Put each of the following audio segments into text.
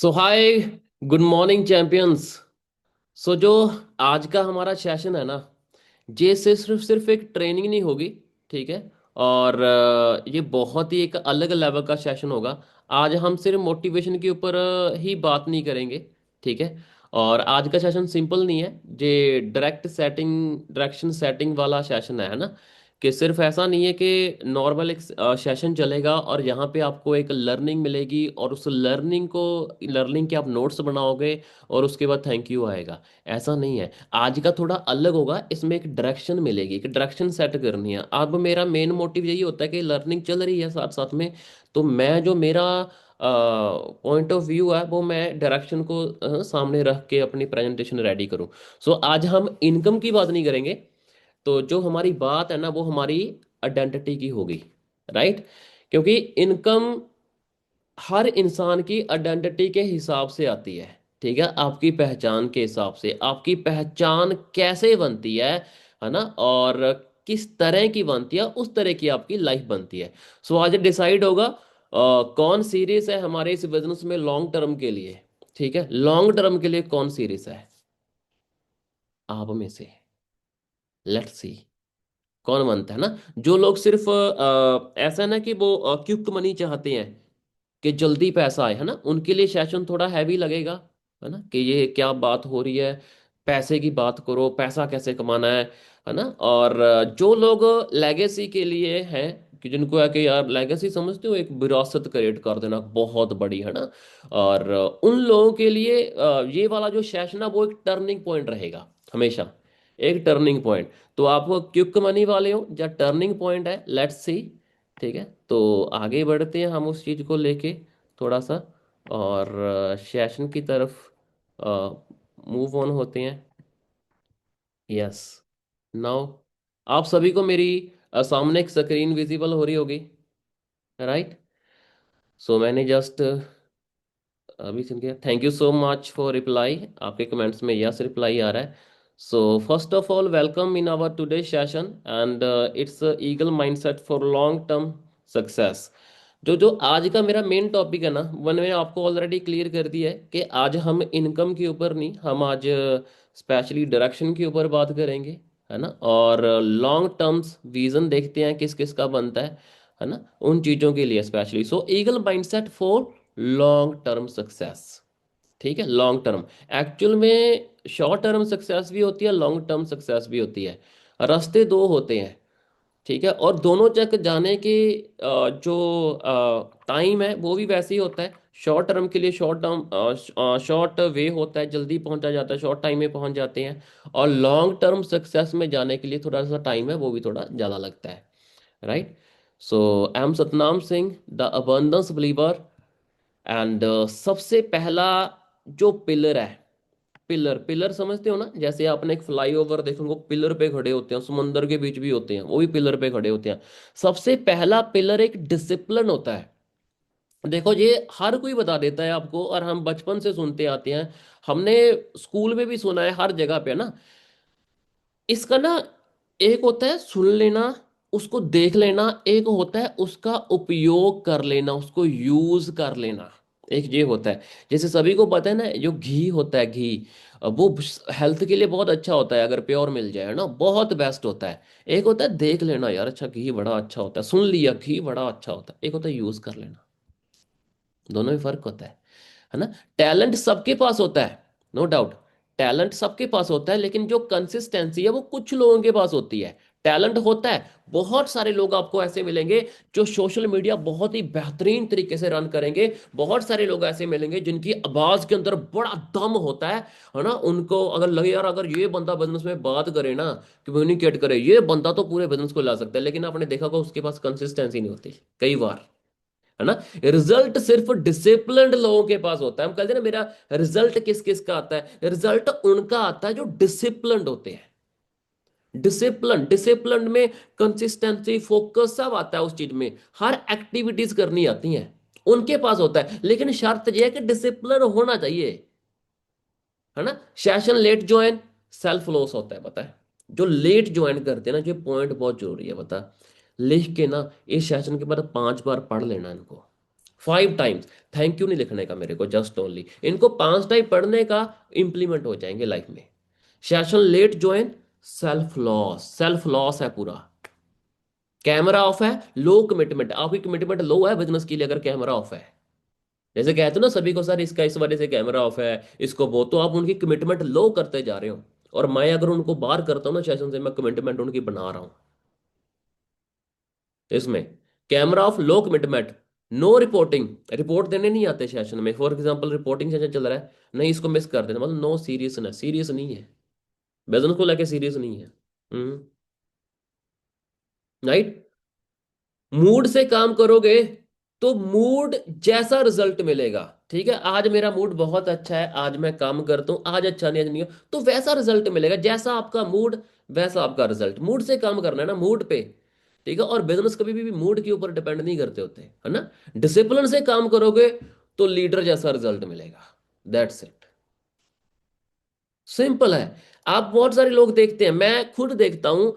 सो हाय, good morning champions. सो जो आज का हमारा सेशन है ना, ये सिर्फ सिर्फ एक ट्रेनिंग नहीं होगी। ठीक है। और ये बहुत ही एक अलग लेवल का सेशन होगा। आज हम सिर्फ मोटिवेशन के ऊपर ही बात नहीं करेंगे। ठीक है। और आज का सेशन सिंपल नहीं है। ये डायरेक्शन सेटिंग वाला सेशन है ना। कि सिर्फ ऐसा नहीं है कि नॉर्मल एक सेशन चलेगा और यहाँ पे आपको एक लर्निंग मिलेगी और उस लर्निंग के आप नोट्स बनाओगे और उसके बाद थैंक यू आएगा। ऐसा नहीं है। आज का थोड़ा अलग होगा, इसमें एक डायरेक्शन मिलेगी, एक डायरेक्शन सेट करनी है। अब मेरा मेन मोटिव यही होता है कि लर्निंग चल रही है साथ साथ में, तो मैं जो मेरा पॉइंट ऑफ व्यू है वो मैं डायरेक्शन को सामने रख के अपनी प्रेजेंटेशन रेडी करूं। सो आज हम इनकम की बात नहीं करेंगे। तो जो हमारी बात है ना वो हमारी आइडेंटिटी की होगी। राइट। क्योंकि इनकम हर इंसान की आइडेंटिटी के हिसाब से आती है। ठीक है। आपकी पहचान के हिसाब से आपकी पहचान कैसे बनती है ना। और किस तरह की बनती है उस तरह की आपकी लाइफ बनती है। सो आज डिसाइड होगा कौन सीरीज है हमारे इस बिजनेस में लॉन्ग टर्म के लिए। ठीक है। लॉन्ग टर्म के लिए कौन सीरीज है आप में से। लेट्स सी कौन बनता है ना। जो लोग सिर्फ ऐसा ना कि वो क्विक मनी चाहते हैं कि जल्दी पैसा आए, है ना, उनके लिए सेशन थोड़ा हैवी लगेगा। है ना कि ये क्या बात हो रही है, पैसे की बात करो, पैसा कैसे कमाना है ना। और जो लोग लेगेसी के लिए हैं, कि जिनको है कि यार लेगेसी समझते हो, एक विरासत क्रिएट कर देना बहुत बड़ी, है ना। और उन लोगों के लिए ये वाला जो सेशन है वो एक टर्निंग पॉइंट रहेगा हमेशा। एक टर्निंग पॉइंट। तो आप क्विक मनी वाले हो या टर्निंग पॉइंट है, लेट्स सी। ठीक है। तो आगे बढ़ते हैं हम उस चीज़ को लेके थोड़ा सा, और सेशन की तरफ मूव ऑन होते हैं। यस। नाउ आप सभी को मेरी सामने एक स्क्रीन विजिबल हो रही होगी। राइट। सो मैंने जस्ट अभी सुन गया, thank you so much for reply. आपके कमेंट्स में यस रिप्लाई आ रहा है। So first of all welcome in our today session and it's eagle mindset for long term success. जो जो आज का मेरा मेन टॉपिक है ना, वो मैंने आपको ऑलरेडी क्लियर कर दिया है कि आज हम इनकम के ऊपर नहीं, हम आज स्पेशली डायरेक्शन के ऊपर बात करेंगे। है ना। और लॉन्ग टर्म्स विजन देखते हैं किस किस का बनता है ना, उन चीज़ों के लिए specially. So eagle mindset for long term success. ठीक है। लॉन्ग टर्म एक्चुअल में शॉर्ट टर्म सक्सेस भी होती है, लॉन्ग टर्म सक्सेस भी होती है। रास्ते दो होते हैं। ठीक है। और दोनों तक जाने के जो टाइम है वो भी वैसे ही होता है। शॉर्ट टर्म के लिए शॉर्ट वे होता है, जल्दी पहुंचा जाता है, शॉर्ट टाइम में पहुंच जाते हैं। और लॉन्ग टर्म सक्सेस में जाने के लिए थोड़ा सा टाइम है, वो भी थोड़ा ज़्यादा लगता है। Right. So I am Satnam Singh, the abundance believer. And सबसे पहला जो पिलर है, पिलर पिलर समझते हो ना, जैसे आपने एक फ्लाईओवर देखोगे, पिलर पे खड़े होते हैं, समुंदर के बीच भी होते हैं, वो भी पिलर पे खड़े होते हैं। सबसे पहला पिलर एक डिसिप्लिन होता है। देखो ये हर कोई बता देता है आपको, और हम बचपन से सुनते आते हैं, हमने स्कूल में भी सुना है, हर जगह पे ना। इसका ना एक होता है सुन लेना, उसको देख लेना, एक होता है उसका उपयोग कर लेना, उसको यूज कर लेना। एक ये होता है। जैसे सभी को पता है ना, जो घी होता है, घी वो हेल्थ के लिए बहुत अच्छा होता है, अगर प्योर मिल जाए ना बहुत बेस्ट होता है। एक होता है देख लेना, यार अच्छा घी बड़ा अच्छा होता है, सुन लिया घी बड़ा अच्छा होता है। एक होता है यूज कर लेना। दोनों में फर्क होता है ना। टैलेंट सबके पास होता है, नो डाउट। टैलेंट सबके पास होता है, लेकिन जो कंसिस्टेंसी है वो कुछ लोगों के पास होती है। टैलेंट होता है, बहुत सारे लोग आपको ऐसे मिलेंगे जो सोशल मीडिया बहुत ही बेहतरीन तरीके से रन करेंगे। बहुत सारे लोग ऐसे मिलेंगे जिनकी आवाज के अंदर बड़ा दम होता है ना। उनको अगर लगे यार अगर ये बंदा बिजनेस में बात करे ना, कम्युनिकेट करे, ये बंदा तो पूरे बिजनेस को ला सकता है, लेकिन आपने देखा होगा उसके पास कंसिस्टेंसी नहीं होती कई बार। है ना। रिजल्ट सिर्फ डिसिप्लिन्ड लोगों के पास होता है। हम कहते हैं ना मेरा रिजल्ट किस किस का आता है, रिजल्ट उनका आता है जो डिसिप्लिन्ड होते हैं। डिसिप्लिन में कंसिस्टेंसी, फोकस सब आता है उस चीज में, हर एक्टिविटीज करनी आती हैं, उनके पास होता है। लेकिन शर्त यह है कि डिसिप्लिन होना चाहिए। है ना। Session late join, self loss होता है, पता है। जो लेट ज्वाइन करते हैं ना, ये पॉइंट बहुत जरूरी है, पता। लिख के ना इस सेशन के बाद 5 बार पढ़ लेना इनको, 5 टाइम्स। थैंक यू नहीं लिखने का मेरे को, जस्ट ओनली इनको 5 टाइम पढ़ने का, इंप्लीमेंट हो जाएंगे लाइफ में। Session late join, self loss, self loss है पूरा। कैमरा ऑफ है, लो कमिटमेंट, आपकी कमिटमेंट लो है बिजनेस के लिए अगर कैमरा ऑफ है। जैसे कहते हो ना सभी को, सर इसका इस वजह से कैमरा ऑफ है, इसको वो, तो आप उनकी कमिटमेंट लो करते जा रहे हो। और मैं अगर उनको बाहर करता हूँ ना सेशन से, मैं कमिटमेंट उनकी बना रहा हूँ इसमें। कैमरा ऑफ, लो कमिटमेंट, नो रिपोर्टिंग, रिपोर्ट देने नहीं आते सेशन में। फॉर एग्जांपल रिपोर्टिंग सेशन चल रहा है, नहीं इसको मिस कर देना, मतलब नो सीरियसनेस, सीरियस नहीं है, बिजनेस को लेके सीरियस नहीं है। हम्म। राइट। मूड से काम करोगे तो मूड जैसा रिजल्ट मिलेगा। ठीक है, आज मेरा मूड बहुत अच्छा है, आज मैं काम करता हूं, आज अच्छा नहीं, आज नहीं हो, तो वैसा रिजल्ट मिलेगा, जैसा आपका मूड वैसा आपका रिजल्ट। मूड से काम करना है ना, मूड पे। ठीक है, और बिजनेस कभी भी मूड के ऊपर डिपेंड नहीं करते होते, है ना। डिसिप्लिन से काम करोगे तो लीडर जैसा रिजल्ट मिलेगा। दैट्स इट, सिंपल है। आप बहुत सारे लोग देखते हैं, मैं खुद देखता हूं,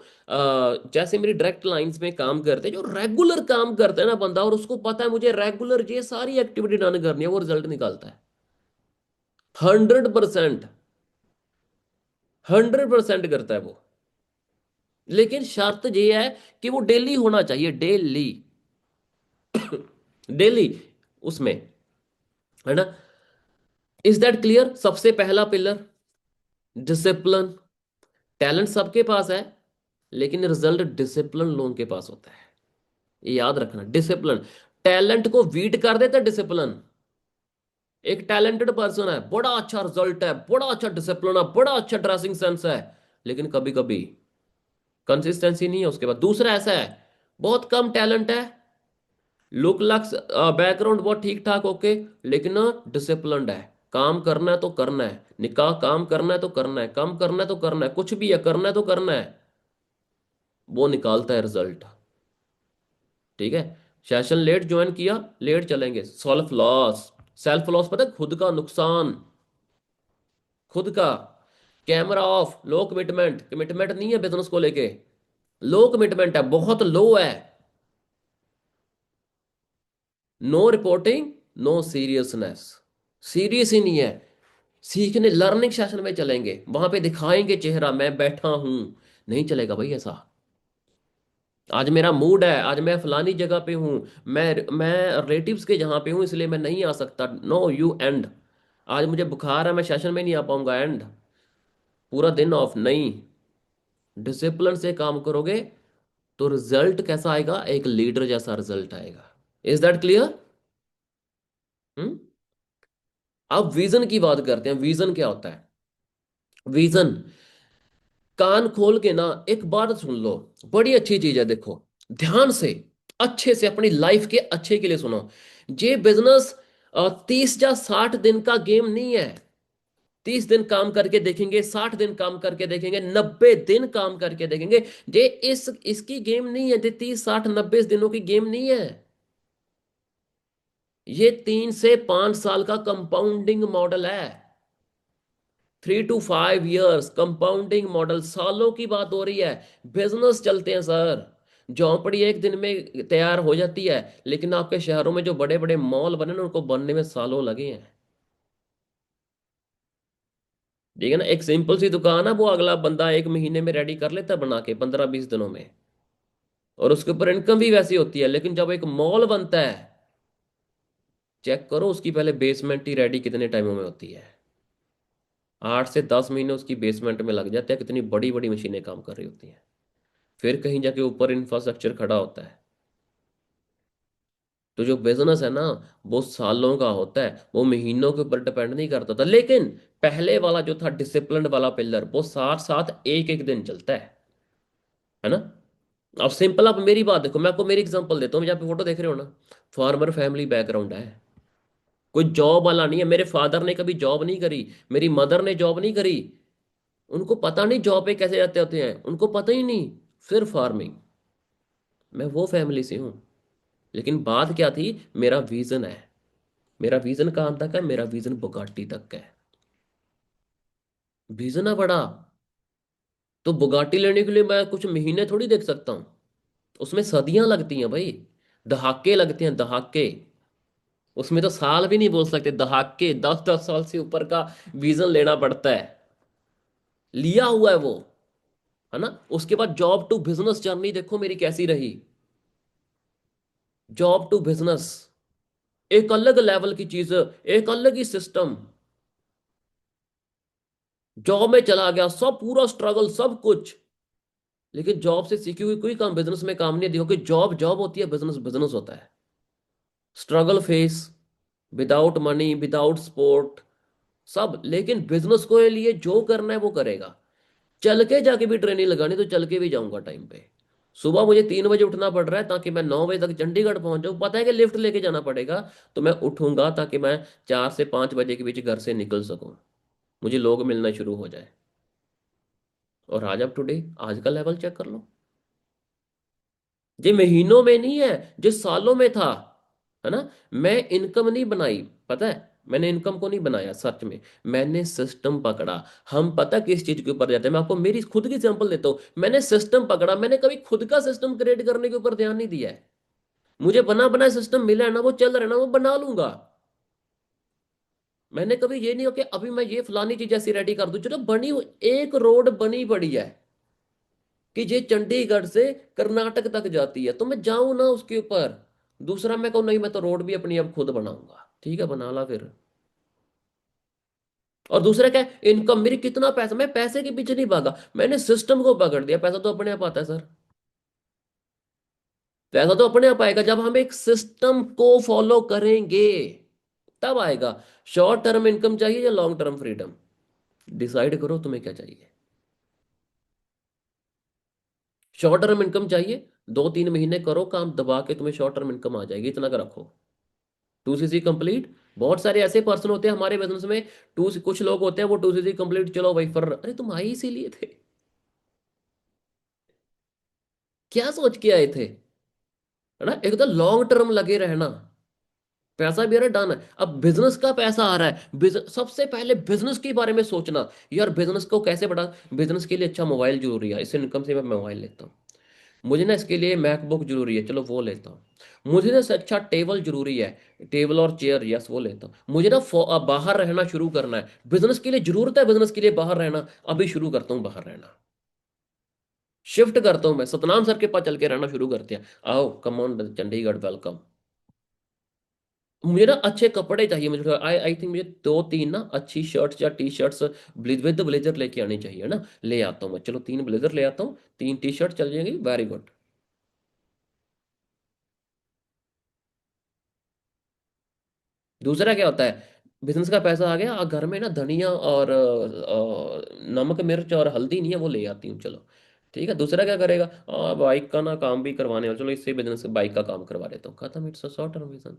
जैसे मेरी डायरेक्ट लाइंस में काम करते हैं, जो रेगुलर काम करते हैं ना बंदा, और उसको पता है मुझे रेगुलर ये सारी एक्टिविटी डन करनी है, वो रिजल्ट निकालता है। 100%, 100% करता है वो। लेकिन शर्त ये है कि वो डेली होना चाहिए, डेली, डेली उसमें, है ना। Is that clear? सबसे पहला पिलर डिसिप्लिन। टैलेंट सबके पास है, लेकिन रिजल्ट डिसिप्लिन लोगों के पास होता है। ये याद रखना, डिसिप्लिन। टैलेंट को वीट कर देता है डिसिप्लिन। एक टैलेंटेड पर्सन है, बड़ा अच्छा रिजल्ट है, बड़ा अच्छा डिसिप्लिन है, बड़ा अच्छा ड्रेसिंग सेंस है, लेकिन कभी कभी कंसिस्टेंसी नहीं है उसके बाद। दूसरा ऐसा है, बहुत कम टैलेंट है, लुक लक्स बैकग्राउंड बहुत ठीक ठाक, ओके, लेकिन डिसिप्लिन्ड है। काम करना है तो करना है, निकाह काम करना है तो करना है, काम करना है तो करना है, कुछ भी है करना है तो करना है, वो निकालता है रिजल्ट। ठीक है। सेशन लेट ज्वाइन किया, लेट चलेंगे, सेल्फ लॉस। सेल्फ लॉस पता है, खुद का नुकसान, खुद का। कैमरा ऑफ, लो कमिटमेंट, कमिटमेंट नहीं है बिजनेस को लेके, लो कमिटमेंट है, बहुत लो है। No reporting, no seriousness, serious ही नहीं है। सीखने लर्निंग सेशन में चलेंगे, वहां पे दिखाएंगे चेहरा, मैं बैठा हूं, नहीं चलेगा भाई ऐसा। आज मेरा मूड है, आज मैं फलानी जगह पे हूँ, मैं रिलेटिव्स के जहाँ पे हूँ, इसलिए मैं नहीं आ सकता, नो यू एंड। आज मुझे बुखार है, मैं सेशन में नहीं आ पाऊंगा, एंड, पूरा दिन ऑफ नहीं। डिसिप्लिन से काम करोगे तो रिजल्ट कैसा आएगा, एक लीडर जैसा रिजल्ट आएगा। Is that clear? हम्म। अब विजन की बात करते हैं, विजन क्या होता है? विजन, कान खोल के ना एक बात सुन लो, बड़ी अच्छी चीज है, देखो ध्यान से, अच्छे से, अपनी लाइफ के अच्छे के लिए सुनो। ये बिजनेस 30 या 60 दिन का गेम नहीं है। 30 दिन काम करके देखेंगे, 60 दिन काम करके देखेंगे, 90 दिन काम करके देखेंगे। ये इस इसकी गेम नहीं है, ये 30 60 90 दिनों की गेम नहीं है। ये 3 से 5 साल का कंपाउंडिंग मॉडल है। 3 to 5 years कंपाउंडिंग मॉडल, सालों की बात हो रही है। बिजनेस चलते हैं सर, झोंपड़ी एक दिन में तैयार हो जाती है, लेकिन आपके शहरों में जो बड़े बड़े मॉल बने ना, उनको बनने में सालों लगे हैं। ठीक है ना, एक सिंपल सी दुकान है, वो अगला बंदा 1 महीने में रेडी कर लेता है बना के, 15 20 दिनों में, और उसके ऊपर इनकम भी वैसी होती है। लेकिन जब एक मॉल बनता है, चेक करो उसकी पहले बेसमेंट ही रेडी कितने टाइमों में होती है। 8 से 10 महीने उसकी बेसमेंट में लग जाते हैं, कितनी बड़ी बड़ी मशीनें काम कर रही होती हैं। फिर कहीं जाके ऊपर इंफ्रास्ट्रक्चर खड़ा होता है। तो जो बिजनेस है ना, वो सालों का होता है, वो महीनों के ऊपर डिपेंड नहीं करता था। लेकिन पहले वाला जो था डिसिप्लिन वाला पिलर, वो साथ साथ एक एक दिन चलता है ना। अब सिंपल, आप मेरी बात देखो, मैं आपको मेरी एग्जांपल देता हूँ, जहाँ पे फोटो देख रहे हो ना, फार्मर फैमिली बैकग्राउंड है, कोई जॉब वाला नहीं है। मेरे फादर ने कभी जॉब नहीं करी, मेरी मदर ने जॉब नहीं करी, उनको पता नहीं जॉब पे कैसे जाते होते हैं, उनको पता ही नहीं, सिर्फ फार्मिंग। मैं वो फैमिली से हूँ। लेकिन बात क्या थी, मेरा विजन है। मेरा विजन कहाँ तक है? मेरा विजन बुगाटी तक है। विजन है बड़ा, तो बुगाटी लेने के लिए मैं कुछ महीने थोड़ी देख सकता हूँ, उसमें सदियां लगती हैं भाई, दहाके लगते हैं, दहाके। उसमें तो साल भी नहीं बोल सकते, दहाके 10-10 साल से ऊपर का विजन लेना पड़ता है। लिया हुआ है वो, है ना। उसके बाद जॉब टू बिजनेस जर्नी देखो मेरी कैसी रही। जॉब टू बिजनेस एक अलग लेवल की चीज, एक अलग ही सिस्टम। जॉब में चला गया, सब पूरा स्ट्रगल सब कुछ, लेकिन जॉब से सीखी हुई कोई काम बिजनेस में काम नहीं है। देखो कि जॉब जॉब होती है, बिजनेस बिजनेस होता है। Struggle face, without money, without support, सब। लेकिन बिजनेस को लिए जो करना है वो करेगा। चल के जाके भी ट्रेनिंग लगानी तो चल के भी जाऊंगा टाइम पे। सुबह मुझे 3 बजे उठना पड़ रहा है ताकि मैं 9 बजे तक चंडीगढ़ पहुंच जाऊं। पता है कि लिफ्ट लेके जाना पड़ेगा, तो मैं उठूंगा ताकि मैं 4 से 5 बजे के बीच घर से निकल सकूं, मुझे लोग मिलना शुरू हो जाए। और आज अब टुडे, आज का लेवल चेक कर लो। ये महीनों में नहीं है, जो सालों में था, है ना। मैं इनकम नहीं बनाई, पता है, मैंने इनकम को नहीं बनाया सच में, मैंने सिस्टम पकड़ा। हम पता किस चीज के ऊपर जाते हैं, मैं आपको मेरी खुद की एग्जांपल देता हूँ। मैंने सिस्टम पकड़ा, मैंने कभी खुद का सिस्टम क्रिएट करने के ऊपर ध्यान नहीं दिया है। मुझे बना बनाया सिस्टम मिला है ना, वो चल रहा है ना, वो बना लूंगा। मैंने कभी ये नहीं हो कि अभी मैं ये फलानी चीज ऐसी रेडी कर दूं, चलो बनी एक रोड बनी पड़ी है कि ये चंडीगढ़ से कर्नाटक तक जाती है, तो मैं जाऊं ना उसके ऊपर। दूसरा मैं कहूँ नहीं, मैं तो रोड भी अपनी अब खुद बनाऊंगा, ठीक है बना ला फिर। और दूसरा क्या है, इनकम मेरी, कितना पैसा, मैं पैसे के पीछे नहीं भागा, मैंने सिस्टम को पकड़ दिया। पैसा तो अपने आप आता है सर, पैसा तो अपने आप आएगा जब हम एक सिस्टम को फॉलो करेंगे, तब आएगा। शॉर्ट टर्म इनकम चाहिए या लॉन्ग टर्म फ्रीडम, डिसाइड करो तुम्हें क्या चाहिए। शॉर्ट टर्म इनकम चाहिए, 2-3 महीने करो काम दबा के, तुम्हें शॉर्ट टर्म इनकम आ जाएगी, इतना कर रखो। 2CC complete. बहुत सारे ऐसे पर्सन होते हैं हमारे बिजनेस में, कुछ लोग होते हैं वो 2CC कंप्लीट, चलो भाई फर, अरे तुम आए इसीलिए थे, क्या सोच के आए थे, है ना। एक तो लॉन्ग टर्म लगे रहना, पैसा भी आ रहा है, डन है। अब बिजनेस का पैसा आ रहा है, सबसे पहले बिजनेस के बारे में सोचना। यार बिजनेस को कैसे बढ़ा, बिजनेस के लिए अच्छा मोबाइल जरूरी है, इससे इनकम से मैं मोबाइल लेता हूँ। मुझे ना इसके लिए मैकबुक जरूरी है, चलो वो लेता हूँ। मुझे ना अच्छा टेबल जरूरी है, टेबल और चेयर, यस वो लेता हूँ। मुझे ना बाहर रहना शुरू करना है, बिजनेस के लिए जरूरत है, बिजनेस के लिए बाहर रहना, अभी शुरू करता हूँ बाहर रहना। शिफ्ट करता हूँ मैं, सतनाम सर के पास चल के रहना शुरू करते हैं। आओ कम ऑन चंडीगढ़, वेलकम। मुझे ना अच्छे कपड़े चाहिए, मुझे आई आई थिंक मुझे 2-3 ना अच्छी शर्ट्स या टी शर्ट्स विद ब्लेजर लेके आनी चाहिए, है ना। ले आता हूँ मैं, चलो 3 ब्लेजर ले आता हूँ, 3 टी शर्ट चल जाएंगी, वेरी गुड। दूसरा क्या होता है, बिजनेस का पैसा आ गया, घर में ना धनिया और नमक मिर्च और हल्दी नहीं है, वो ले आती हूँ, चलो ठीक है। दूसरा क्या करेगा, बाइक का ना काम भी करवाने वाला, चलो इससे बिजनेस बाइक का काम करवा देता हूँ, खत्म, इट्स शॉर्ट टर्म विजन।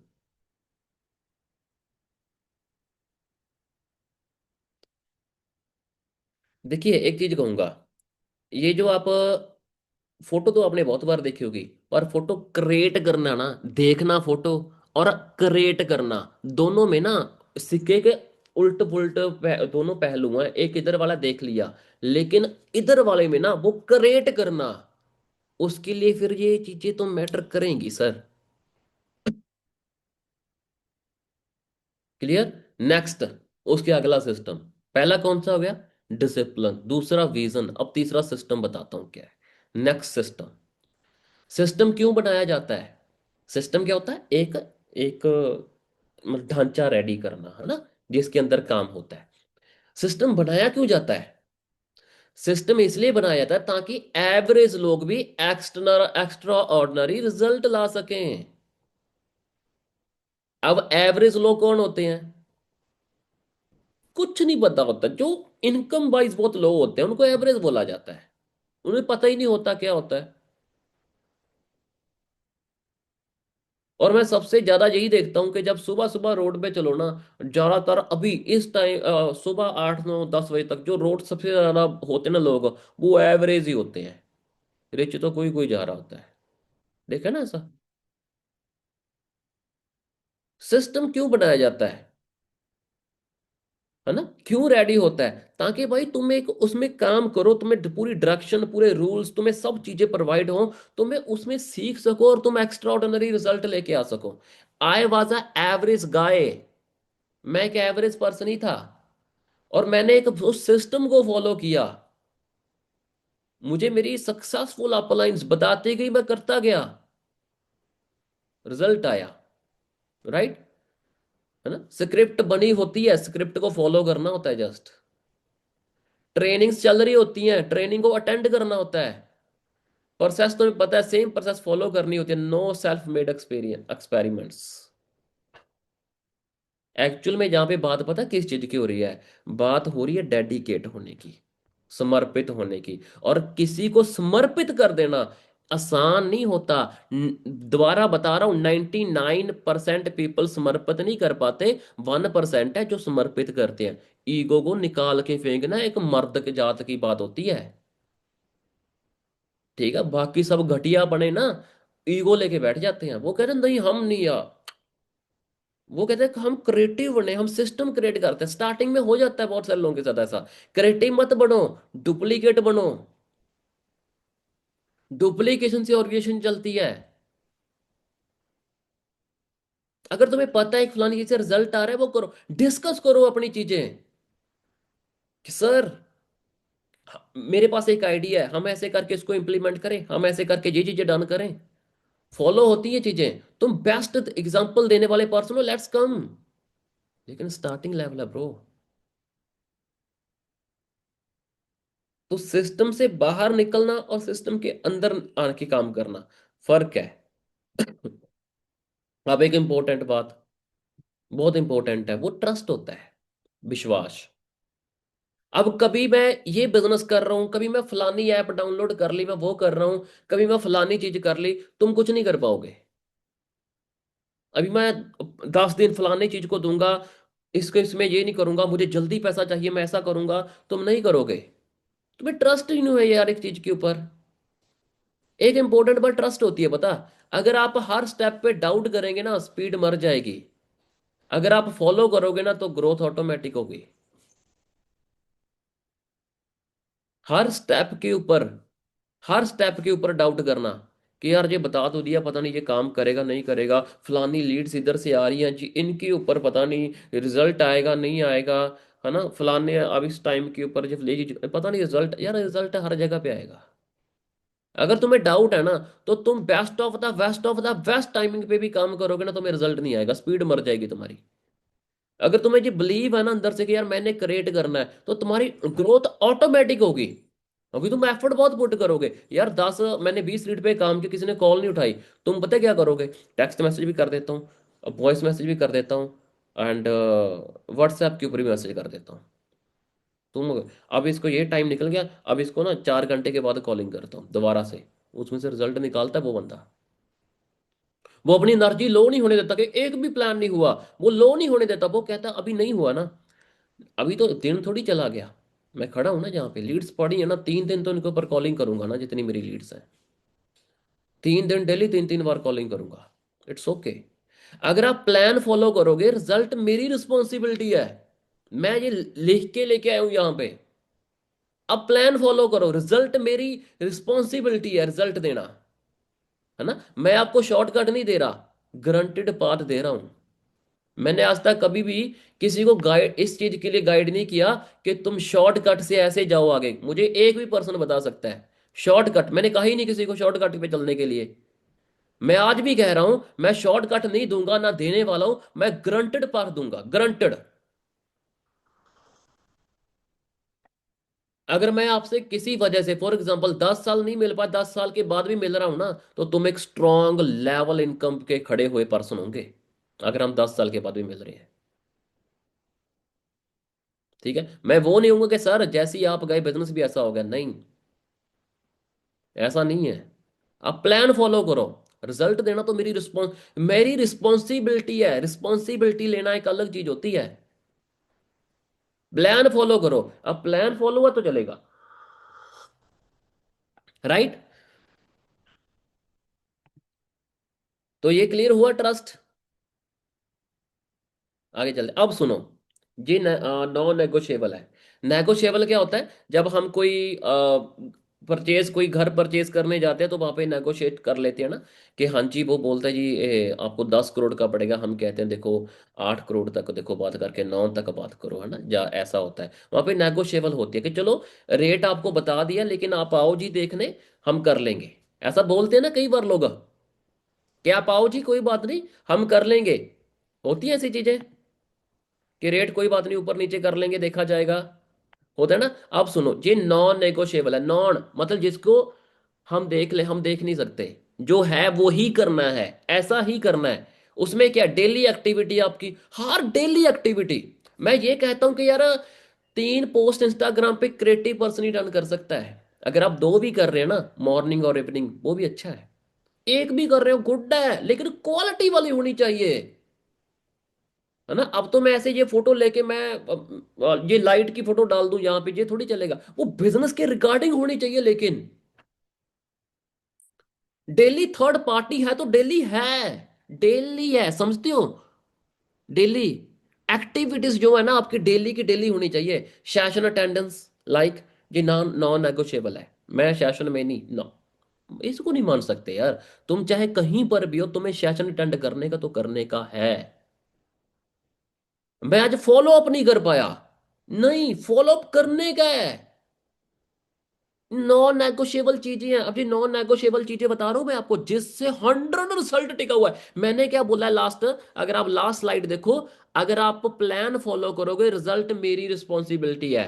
देखिए एक चीज कहूंगा, ये जो आप फोटो तो आपने बहुत बार देखी होगी, पर फोटो क्रिएट करना ना, देखना फोटो और क्रिएट करना, दोनों में ना सिक्के के उल्ट पुल्ट दोनों पहलू हैं। एक इधर वाला देख लिया, लेकिन इधर वाले में ना वो क्रिएट करना, उसके लिए फिर ये चीजें तो मैटर करेंगी सर। क्लियर। नेक्स्ट, उसके अगला सिस्टम, पहला कौन सा हो गया, डिसिप्लिन, दूसरा विजन, अब तीसरा सिस्टम बताता हूं क्या है। नेक्स्ट सिस्टम, सिस्टम क्यों बनाया जाता है। सिस्टम क्या होता है, एक एक मतलब ढांचा रेडी करना, है ना, जिसके अंदर काम होता है। सिस्टम बनाया क्यों जाता है, सिस्टम इसलिए बनाया जाता है ताकि एवरेज लोग भी एक्स्ट्रा ऑर्डिनरी रिजल्ट ला सकें। अब एवरेज लोग कौन होते हैं, कुछ नहीं पता होता, जो इनकम वाइज बहुत लो होते हैं उनको एवरेज बोला जाता है, उन्हें पता ही नहीं होता क्या होता है। और मैं सबसे ज्यादा यही देखता हूँ कि जब सुबह सुबह रोड पे चलो ना, ज्यादातर अभी इस टाइम सुबह 8-9-10 बजे तक जो रोड सबसे ज्यादा होते हैं ना लोग, वो एवरेज ही होते हैं। रिच तो कोई कोई जा रहा होता है, देखा ना ऐसा। सिस्टम क्यों बनाया जाता है, है ना, क्यों रेडी होता है? ताकि भाई तुम एक उसमें काम करो, तुम्हें पूरी डायरेक्शन, पूरे रूल्स, तुम्हें सब चीजें प्रोवाइड हो, तुम्हें उसमें सीख सको और तुम एक्स्ट्रा ऑर्डिनरी रिजल्ट लेके आ सको। आई वॉज अ एवरेज गाय, मैं एक एवरेज पर्सन ही था, और मैंने एक उस सिस्टम को फॉलो किया। मुझे मेरी सक्सेसफुल अपलाइंस बताते गई, मैं करता गया, रिजल्ट आया। राइट, है ना, स्क्रिप्ट बनी होती है, स्क्रिप्ट को फॉलो करना होता है जस्ट। ट्रेनिंग्स चल रही होती हैं, ट्रेनिंग को अटेंड करना होता है। प्रोसेस तुम्हें पता है, सेम प्रोसेस फॉलो करनी होती है। No self made experience experiments. Actual में जहाँ पे बात पता है किस चीज की हो रही है? बात हो रही है डेडिकेट होने की, समर्पित होने की। और किसी को समर्पित कर देना आसान नहीं होता। दोबारा बता रहा हूं, 99% पीपल समर्पित नहीं कर पाते, 1% है जो समर्पित करते हैं। ईगो को निकाल के फेंकना एक मर्द के जात की बात होती है। ठीक है, बाकी सब घटिया बने ना, ईगो लेके बैठ जाते हैं। वो कहते हैं नहीं हम नहीं यार, वो कहते हैं कि हम क्रिएटिव बने, हम सिस्टम क्रिएट करते हैं। स्टार्टिंग में हो जाता है बहुत सारे लोगों के साथ ऐसा। क्रिएटिव मत बनो, डुप्लीकेट बनो। डुप्लीकेशन से ऑर्गेनाइजेशन चलती है। अगर तुम्हें पता है कि फलानी चीज से रिजल्ट आ रहा है, वो करो, डिस्कस करो अपनी चीजें कि सर मेरे पास एक आइडिया है, हम ऐसे करके इसको इंप्लीमेंट करें, हम ऐसे करके ये चीजें डन करें। फॉलो होती है चीजें। तुम बेस्ट एग्जांपल देने वाले पर्सन हो, लेट्स कम। लेकिन स्टार्टिंग लेवल है ब्रो। तो सिस्टम से बाहर निकलना और सिस्टम के अंदर आके काम करना, फर्क है। अब एक इंपॉर्टेंट बात, बहुत इंपॉर्टेंट है, वो ट्रस्ट होता है, विश्वास। अब कभी मैं ये बिजनेस कर रहा हूं, कभी मैं फलानी ऐप डाउनलोड कर ली, मैं वो कर रहा हूं, कभी मैं फलानी चीज कर ली, तुम कुछ नहीं कर पाओगे। अभी मैं 10 दिन फलानी चीज को दूंगा, इसको इसमें ये नहीं करूंगा, मुझे जल्दी पैसा चाहिए, मैं ऐसा करूंगा, तुम नहीं करोगे। तुम्हें ट्रस्ट ही नहीं है यार एक चीज के ऊपर। एक इंपॉर्टेंट बात ट्रस्ट होती है, पता? अगर आप हर स्टेप पे डाउट करेंगे ना, स्पीड मर जाएगी। अगर आप फॉलो करोगे ना, तो ग्रोथ ऑटोमेटिक होगी। हर स्टेप के ऊपर, हर स्टेप के ऊपर डाउट करना कि यार ये बता तो दिया, पता नहीं ये काम करेगा नहीं करेगा, फलानी लीड्स इधर से आ रही हैं जी, इनके ऊपर पता नहीं रिजल्ट आएगा नहीं आएगा, है ना, फलाने अब इस टाइम के ऊपर जब ले पता नहीं रिजल्ट, यार रिजल्ट हर जगह पे आएगा। अगर तुम्हें डाउट है ना, तो तुम best of the best timing पे भी काम करोगे ना, तुम्हें रिजल्ट नहीं आएगा, स्पीड मर जाएगी तुम्हारी। अगर तुम्हें ये बिलीव है ना अंदर से कि यार मैंने क्रिएट करना है, तो तुम्हारी ग्रोथ ऑटोमेटिक होगी। अभी तुम एफर्ट बहुत पुट करोगे यार। 20 मिनट पे काम किया, किसी ने कॉल नहीं उठाई, तुम पता क्या करोगे? टेक्स्ट मैसेज भी कर देता हूँ, वॉइस मैसेज भी कर देता हूँ, एंड व्हाट्सएप के ऊपर भी मैसेज कर देता हूँ। तुम, अब इसको ये टाइम निकल गया, अब इसको ना 4 घंटे के बाद कॉलिंग करता हूँ दोबारा से। उसमें से रिजल्ट निकालता है वो बंदा। वो अपनी एनर्जी लो नहीं होने देता कि एक भी प्लान नहीं हुआ, वो लो नहीं होने देता। वो कहता अभी नहीं हुआ ना, अभी तो दिन थोड़ी चला गया, मैं खड़ा हूं ना जहाँ पे लीड्स पड़ी है ना, 3 दिन तो इनके ऊपर कॉलिंग करूंगा ना, जितनी मेरी लीड्स हैं। 3 दिन डेली 3 3 बार कॉलिंग करूंगा। It's okay. अगर आप प्लान फॉलो करोगे, रिजल्ट मेरी रिस्पॉन्सिबिलिटी है। मैं ये लिख के लेके आया हूं यहाँ पे। अब प्लान फॉलो करो, रिजल्ट मेरी रिस्पॉन्सिबिलिटी है, रिजल्ट देना, है ना। मैं आपको शॉर्टकट नहीं दे रहा, गारंटेड पाथ दे रहा हूं। मैंने आज तक कभी भी किसी को गाइड इस चीज के लिए गाइड नहीं किया कि तुम शॉर्टकट से ऐसे जाओ आगे। मुझे एक भी पर्सन बता सकता है शॉर्टकट? मैंने कहा ही नहीं किसी को शॉर्टकट पे चलने के लिए। मैं आज भी कह रहा हूं, मैं शॉर्टकट नहीं दूंगा, ना देने वाला हूं। मैं ग्रंटेड पाथ दूंगा, ग्रंटेड। अगर मैं आपसे किसी वजह से फॉर एग्जांपल 10 साल नहीं मिल पाया, 10 साल के बाद भी मिल रहा हूं ना, तो तुम एक स्ट्रॉन्ग लेवल इनकम के खड़े हुए पर्सन होंगे। अगर हम 10 साल के बाद भी मिल रहे हैं, ठीक है। मैं वो नहीं हूं कि सर जैसे ही आप गए बिजनेस भी ऐसा हो गया, नहीं, ऐसा नहीं है। आप प्लान फॉलो करो। रिजल्ट देना तो मेरी रिस्पॉन्सिबिलिटी है। रिस्पॉन्सिबिलिटी लेना एक अलग चीज होती है। प्लान फॉलो करो। अब प्लान फॉलो हुआ तो चलेगा। राइट। तो ये क्लियर हुआ ट्रस्ट। आगे चलते, अब सुनो। जी नॉन नेगोशिएबल है। नेगोशिएबल क्या होता है, जब हम कोई परचेज, कोई घर परचेज करने जाते हैं तो वहां पे नेगोशिएट कर लेते हैं ना, कि हाँ जी, वो बोलता है जी आपको 10 करोड़ का पड़ेगा, हम कहते हैं देखो 8 करोड़ तक देखो बात करके 9 तक बात करो, है ना, या ऐसा होता है वहां पे नेगोशिएबल होती है कि चलो रेट आपको बता दिया लेकिन आप आओ जी देखने, हम कर लेंगे। ऐसा बोलते हैं ना कई बार लोग, कि आप आओ जी कोई बात नहीं, हम कर लेंगे। होती है ऐसी चीजें कि रेट कोई बात नहीं ऊपर नीचे कर लेंगे, देखा जाएगा, होता है ना। अब सुनो, ये नॉन नेगोशिएबल है। नॉन मतलब जिसको हम देख ले, हम देख नहीं सकते, जो है वो ही करना है, ऐसा ही करना है। उसमें क्या, डेली एक्टिविटी आपकी, हर डेली एक्टिविटी। मैं ये कहता हूं कि यार 3 पोस्ट इंस्टाग्राम पे क्रिएटिव पर्सन ही डन कर सकता है। अगर आप 2 भी कर रहे हैं ना, मॉर्निंग और इवनिंग, वो भी अच्छा है। एक भी कर रहे हो गुड है, लेकिन क्वालिटी वाली होनी चाहिए, है ना। अब तो मैं ऐसे ये फोटो लेके मैं ये लाइट की फोटो डाल दूं यहाँ पे, ये थोड़ी चलेगा, वो बिजनेस के रिगार्डिंग होनी चाहिए। लेकिन डेली थर्ड पार्टी है तो डेली है, डेली है, समझते हो। डेली एक्टिविटीज जो है ना आपकी, डेली की डेली होनी चाहिए। सेशन अटेंडेंस, लाइक, ये नॉन नॉन नेगोशिएबल है। मैं सेशन में नहीं, नो, इसको नहीं मान सकते यार। तुम चाहे कहीं पर भी हो, तुम्हें सेशन अटेंड करने का तो करने का है। मैं आज फॉलो अप नहीं कर पाया, नहीं, फॉलो अप करने का है। नॉन नेगोशिएबल चीजें हैं, अभी नॉन नेगोशिएबल चीजें बता रहा हूं मैं आपको, जिससे 100 रिजल्ट टिका हुआ है। मैंने क्या बोला है लास्ट, अगर आप लास्ट स्लाइड देखो, अगर आप प्लान फॉलो करोगे, रिजल्ट मेरी रिस्पॉन्सिबिलिटी है,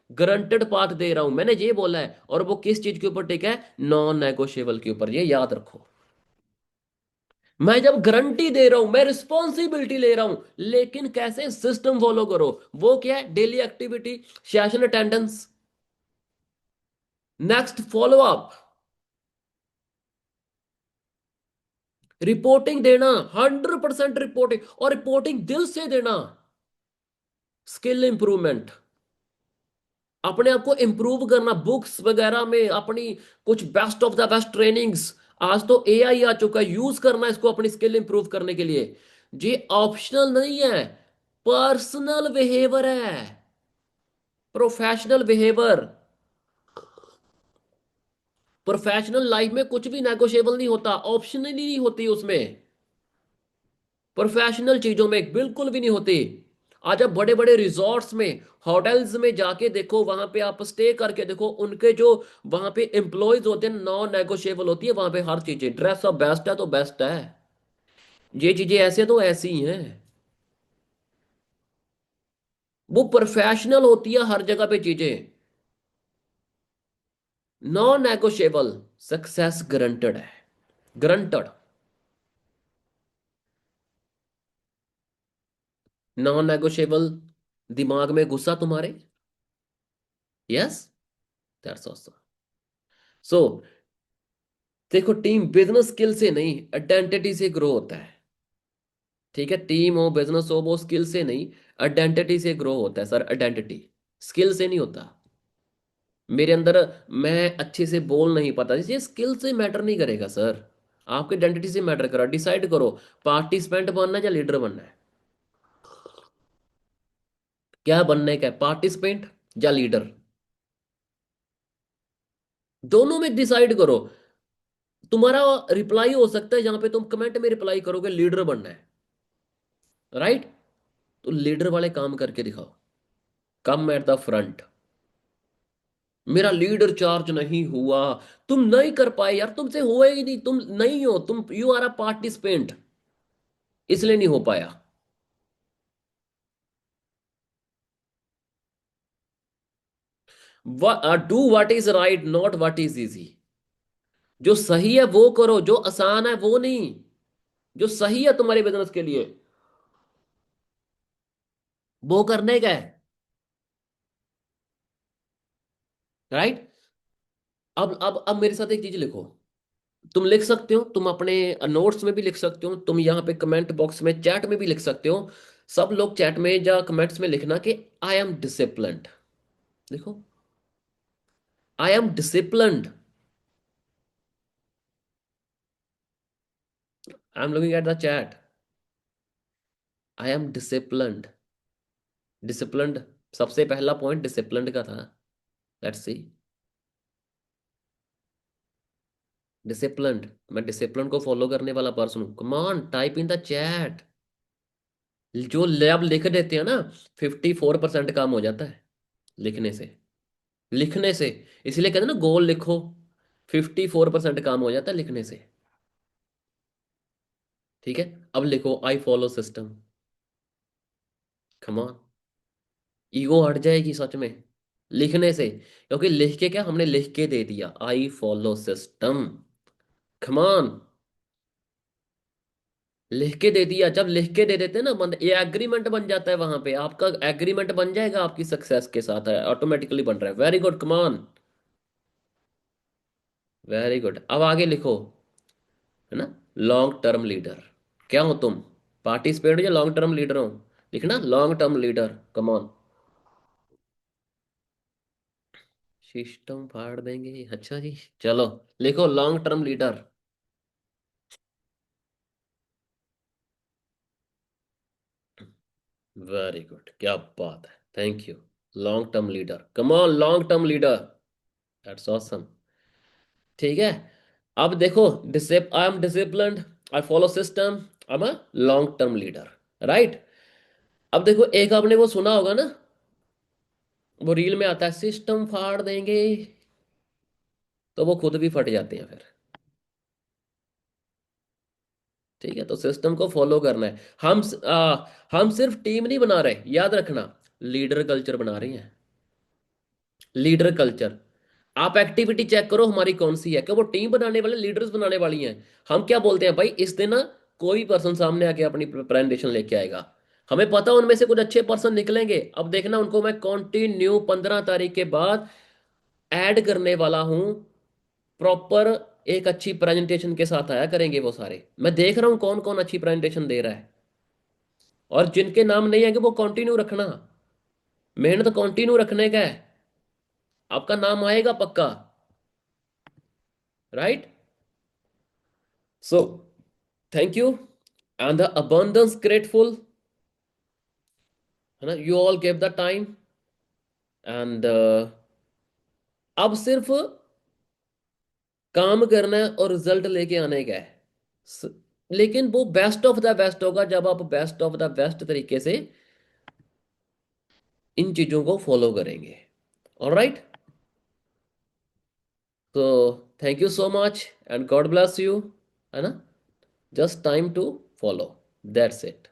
गारंटेड पाथ दे रहा हूं, मैंने ये बोला है। और वो किस चीज के ऊपर टिका है, नॉन नेगोशिएबल के ऊपर, ये याद रखो। मैं जब गारंटी दे रहा हूं, मैं रिस्पॉन्सिबिलिटी ले रहा हूं, लेकिन कैसे, सिस्टम फॉलो करो। वो क्या है, daily activity, session attendance, next follow up, reporting देना, 100% रिपोर्टिंग, और रिपोर्टिंग दिल से देना। स्किल इंप्रूवमेंट, अपने आप को इंप्रूव करना, बुक्स वगैरह में अपनी कुछ best of the best trainings. आज तो एआई आ चुका है, यूज करना इसको अपनी स्किल इंप्रूव करने के लिए। ये ऑप्शनल नहीं है, पर्सनल बिहेवियर है, प्रोफेशनल बिहेवियर। प्रोफेशनल लाइफ में कुछ भी नेगोशिएबल नहीं होता, ऑप्शनल ही नहीं होती उसमें। प्रोफेशनल चीजों में बिल्कुल भी नहीं होती। आज आप बड़े बड़े रिजॉर्ट्स में, होटल्स में जाके देखो, वहां पे आप स्टे करके देखो, उनके जो वहां पे एम्प्लॉयज होते हैं, नॉन नेगोशिएबल होती है वहां पे हर चीजें। ड्रेस अप बेस्ट है तो बेस्ट है, ये चीजें ऐसे तो ऐसी ही हैं। वो प्रोफेशनल होती है हर जगह पे चीजें। नॉन नेगोशिएबल, सक्सेस गारंटेड है, गारंटेड। नॉन नेगोशिएबल, दिमाग में गुस्सा तुम्हारे, यस, दैट्स ऑसम। सो देखो, टीम बिजनेस स्किल से नहीं, आइडेंटिटी से ग्रो होता है। ठीक है, टीम हो, बिजनेस हो, वो स्किल से नहीं, आइडेंटिटी से ग्रो होता है सर। आइडेंटिटी स्किल से नहीं होता। मेरे अंदर, मैं अच्छे से बोल नहीं पाता, ये स्किल से मैटर नहीं करेगा सर, आपकी आइडेंटिटी से मैटर करा। डिसाइड करो, पार्टिसिपेंट बनना है या लीडर बनना है, क्या बनने का है, पार्टिसिपेंट या लीडर, दोनों में डिसाइड करो। तुम्हारा रिप्लाई हो सकता है जहां पे तुम कमेंट में रिप्लाई करोगे लीडर बनना है, राइट, तो लीडर वाले काम करके दिखाओ, कम एट द फ्रंट। मेरा लीडर चार्ज नहीं हुआ, तुम नहीं कर पाए यार, तुमसे हुआ ही नहीं, तुम नहीं हो, तुम यू आर अ पार्टिसिपेंट, इसलिए नहीं हो पाया। Do what is right, not what is easy. जो सही है वो करो, जो आसान है वो नहीं, जो सही है तुम्हारे बिजनेस के लिए, वो करने का है, राइट। अब मेरे साथ एक चीज लिखो, तुम लिख सकते हो, तुम अपने नोट्स में भी लिख सकते हो, तुम यहाँ पे कमेंट बॉक्स में, चैट में भी लिख सकते हो। सब लोग चैट में या कमेंट्स में लिखना कि आई एम डिसिप्लिन्ड, लिखो, I am disciplined, I am looking at the chat, I am disciplined. Disciplined, सबसे पहला पॉइंट डिसिप्लिन्ड का था। Let's see. डिसिप्लिन्ड, मैं डिसिप्लिन को फॉलो करने वाला पर्सन हूँ। Come on, type in the chat. जो आप लिख देते हैं ना, 54% काम हो जाता है लिखने से। लिखने से, इसलिए कहते हैं ना गोल लिखो। 54% काम हो जाता है लिखने से। ठीक है। अब लिखो I follow system. Come on, ego हट जाएगी सच में लिखने से, क्योंकि लिख के क्या, हमने लिख के दे दिया I follow system. Come on, लिख के दे दिया। जब लिख के दे देते हैं ना, बंद ये एग्रीमेंट बन जाता है वहां पे, आपका एग्रीमेंट बन जाएगा आपकी सक्सेस के साथ है, ऑटोमेटिकली बन रहा है। Very good, come on, very good. अब आगे लिखो, है ना, लॉन्ग टर्म लीडर। क्या हो तुम, पार्टिसिपेट हो या लॉन्ग टर्म लीडर हो? लिखना long term leader. Come on, system फाड़ देंगे, अच्छा जी। चलो लिखो long term leader. Very good, क्या बात है, thank you. Long term leader, come on, long term leader, that's awesome. ठीक है। अब देखो, I am disciplined, I follow system, I am a long term leader, right. अब देखो, एक आपने वो सुना होगा ना, वो रील में आता है सिस्टम फाड़ देंगे, तो वो खुद भी फट जाते हैं फिर। ठीक है, तो सिस्टम को फॉलो करना है। हम सिर्फ टीम नहीं बना रहे, याद रखना, लीडर कल्चर बना रहे हैं। लीडर कल्चर, आप एक्टिविटी चेक करो हमारी कौन सी है, क्या वो टीम बनाने वाले, लीडर्स बनाने वाली हैं। हम क्या बोलते हैं भाई, इस दिन ना कोई पर्सन सामने आके अपनी प्रेजेंटेशन लेके आएगा, हमें पता है उनमें से कुछ अच्छे पर्सन निकलेंगे। अब देखना, उनको मैं कंटिन्यू 15 तारीख के बाद ऐड करने वाला हूँ। प्रॉपर एक अच्छी प्रेजेंटेशन के साथ आया करेंगे वो सारे। मैं देख रहा हूँ कौन कौन अच्छी प्रेजेंटेशन दे रहा है, और जिनके नाम नहीं आएंगे वो कंटिन्यू रखना। मेहनत कंटिन्यू रखने का है, आपका नाम आएगा पक्का, right. So thank you, and the abundance grateful, है ना, you all gave the time, and अब सिर्फ काम करना है और रिजल्ट लेके आने का है। स- लेकिन वो बेस्ट ऑफ द बेस्ट होगा जब आप बेस्ट ऑफ द बेस्ट तरीके से इन चीजों को फॉलो करेंगे। ऑलराइट, तो thank you so much and God bless you, है ना। Just time to follow, that's it.